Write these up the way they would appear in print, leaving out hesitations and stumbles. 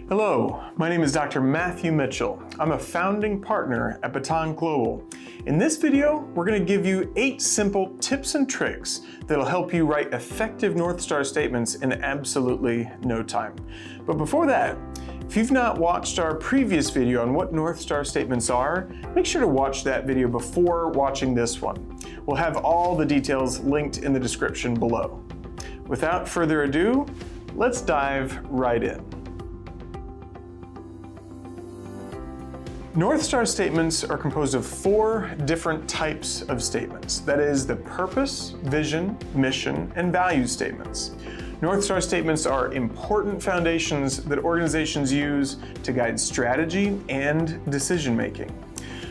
Hello, my name is Dr. Matthew Mitchell. I'm a founding partner at Bâton Global. In this video, we're going to give you 8 simple tips and tricks that'll help you write effective North Star statements in absolutely no time. But before that, if you've not watched our previous video on what North Star statements are, make sure to watch that video before watching this one. We'll have all the details linked in the description below. Without further ado, let's dive right in. North Star statements are composed of 4 different types of statements. That is the purpose, vision, mission, and value statements. North Star statements are important foundations that organizations use to guide strategy and decision making.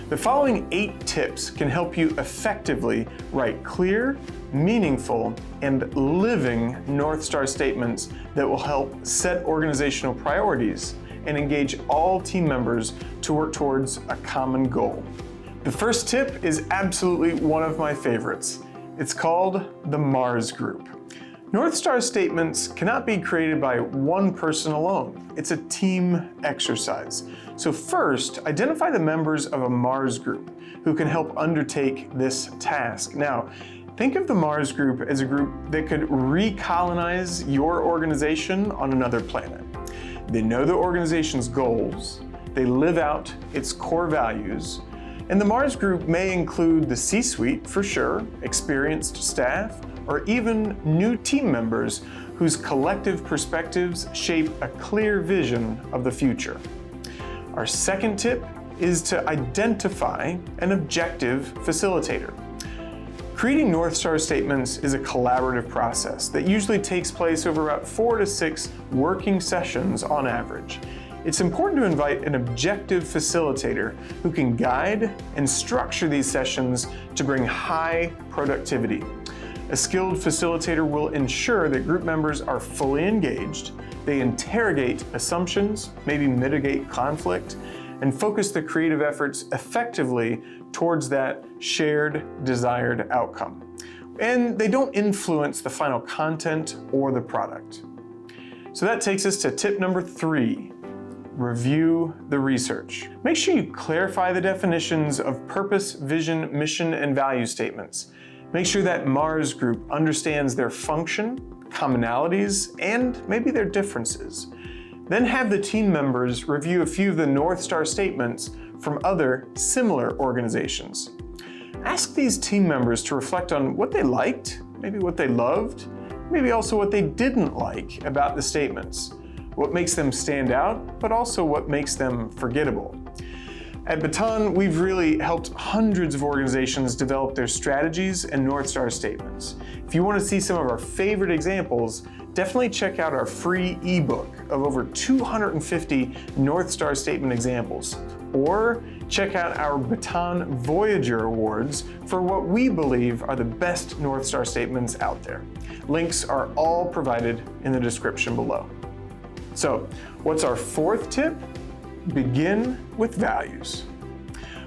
The following 8 tips can help you effectively write clear, meaningful, and living North Star statements that will help set organizational priorities and engage all team members to work towards a common goal. The first tip is absolutely one of my favorites. It's called the Mars Group. North Star statements cannot be created by one person alone. It's a team exercise. So first, identify the members of a Mars Group who can help undertake this task. Now, think of the Mars Group as a group that could recolonize your organization on another planet. They know the organization's goals, they live out its core values, and the Mars Group may include the C-suite for sure, experienced staff, or even new team members whose collective perspectives shape a clear vision of the future. Our second tip is to identify an objective facilitator. Creating North Star statements is a collaborative process that usually takes place over about 4 to 6 working sessions on average. It's important to invite an objective facilitator who can guide and structure these sessions to bring high productivity. A skilled facilitator will ensure that group members are fully engaged, they interrogate assumptions, maybe mitigate conflict, and focus the creative efforts effectively towards that shared desired outcome. And they don't influence the final content or the product. So that takes us to tip number 3, review the research. Make sure you clarify the definitions of purpose, vision, mission, and value statements. Make sure that Mars Group understands their function, commonalities, and maybe their differences. Then have the team members review a few of the North Star statements from other similar organizations. Ask these team members to reflect on what they liked, maybe what they loved, maybe also what they didn't like about the statements, what makes them stand out, but also what makes them forgettable. At Bâton, we've really helped hundreds of organizations develop their strategies and North Star statements. If you want to see some of our favorite examples, definitely check out our free ebook of over 250 North Star statement examples, or check out our Bâton Voyager Awards for what we believe are the best North Star statements out there. Links are all provided in the description below. So, what's our 4th tip? Begin with values.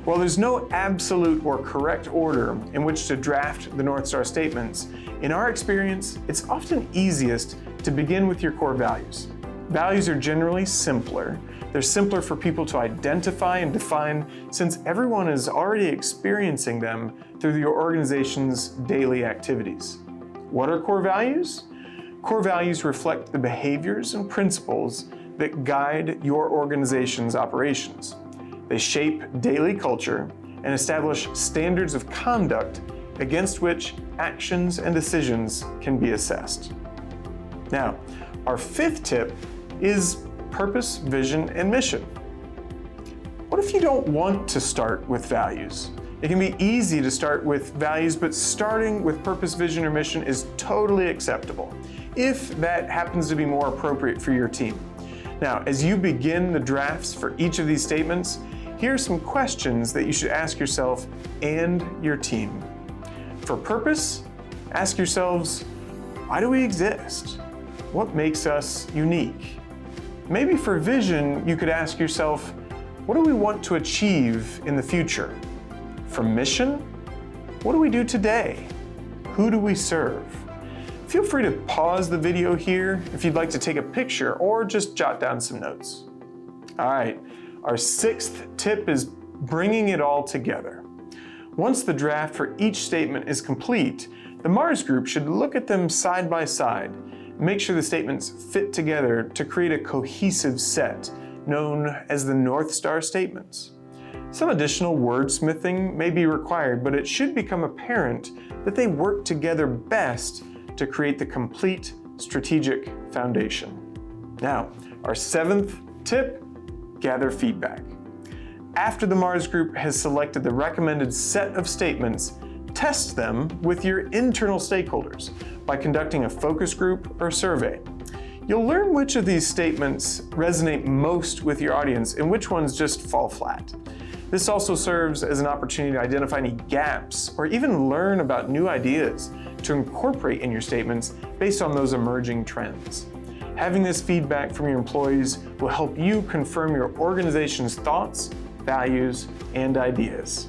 While there's no absolute or correct order in which to draft the North Star statements, in our experience, it's often easiest to begin with your core values. Values are generally simpler. They're simpler for people to identify and define since everyone is already experiencing them through your organization's daily activities. What are core values? Core values reflect the behaviors and principles that guide your organization's operations. They shape daily culture and establish standards of conduct against which actions and decisions can be assessed. Now, our 5th tip is purpose, vision, and mission. What if you don't want to start with values? It can be easy to start with values, but starting with purpose, vision, or mission is totally acceptable, if that happens to be more appropriate for your team. Now, as you begin the drafts for each of these statements, here are some questions that you should ask yourself and your team. For purpose, ask yourselves, why do we exist? What makes us unique? Maybe for vision, you could ask yourself, what do we want to achieve in the future? For mission, what do we do today? Who do we serve? Feel free to pause the video here if you'd like to take a picture or just jot down some notes. All right, our sixth tip is bringing it all together. Once the draft for each statement is complete, the Mars group should look at them side by side and make sure the statements fit together to create a cohesive set known as the North Star statements. Some additional wordsmithing may be required, but it should become apparent that they work together best to create the complete strategic foundation. Now, our seventh tip, gather feedback. After the Mars group has selected the recommended set of statements, test them with your internal stakeholders by conducting a focus group or survey. You'll learn which of these statements resonate most with your audience and which ones just fall flat. This also serves as an opportunity to identify any gaps or even learn about new ideas to incorporate in your statements based on those emerging trends. Having this feedback from your employees will help you confirm your organization's thoughts, values, and ideas.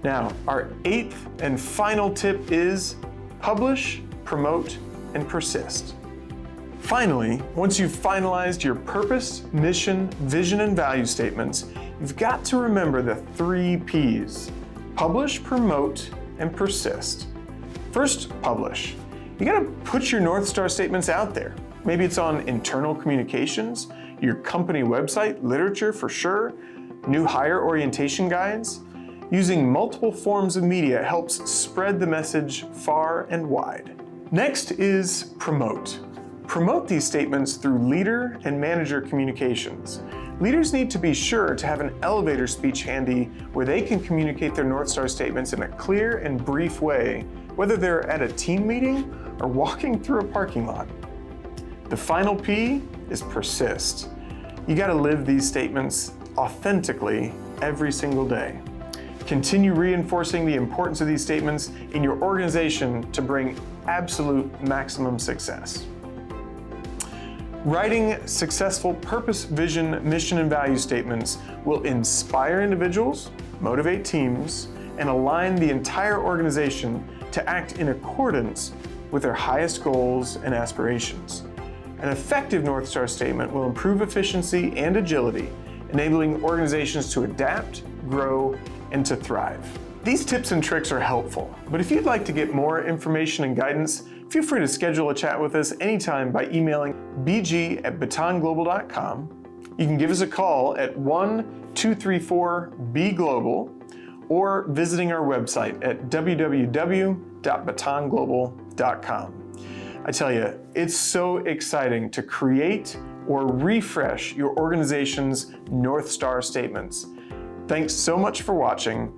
Now, our eighth and final tip is publish, promote, and persist. Finally, once you've finalized your purpose, mission, vision, and value statements, you've got to remember the 3 P's: publish, promote, and persist. First, publish. You gotta put your North Star statements out there. Maybe it's on internal communications, your company website, literature for sure, new hire orientation guides. Using multiple forms of media helps spread the message far and wide. Next is promote. Promote these statements through leader and manager communications. Leaders need to be sure to have an elevator speech handy where they can communicate their North Star statements in a clear and brief way, whether they're at a team meeting or walking through a parking lot. The final P is persist. You gotta live these statements authentically every single day. Continue reinforcing the importance of these statements in your organization to bring absolute maximum success. Writing successful purpose, vision, mission, and value statements will inspire individuals, motivate teams, and align the entire organization to act in accordance with their highest goals and aspirations. An effective North Star statement will improve efficiency and agility, enabling organizations to adapt, grow, and to thrive. These tips and tricks are helpful, but if you'd like to get more information and guidance, feel free to schedule a chat with us anytime by emailing bg@batonglobal.com. You can give us a call at 1-234-BGLOBAL or visiting our website at www.batonglobal.com. I tell you, it's so exciting to create or refresh your organization's North Star statements. Thanks so much for watching.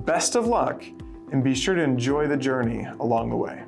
Best of luck, and be sure to enjoy the journey along the way.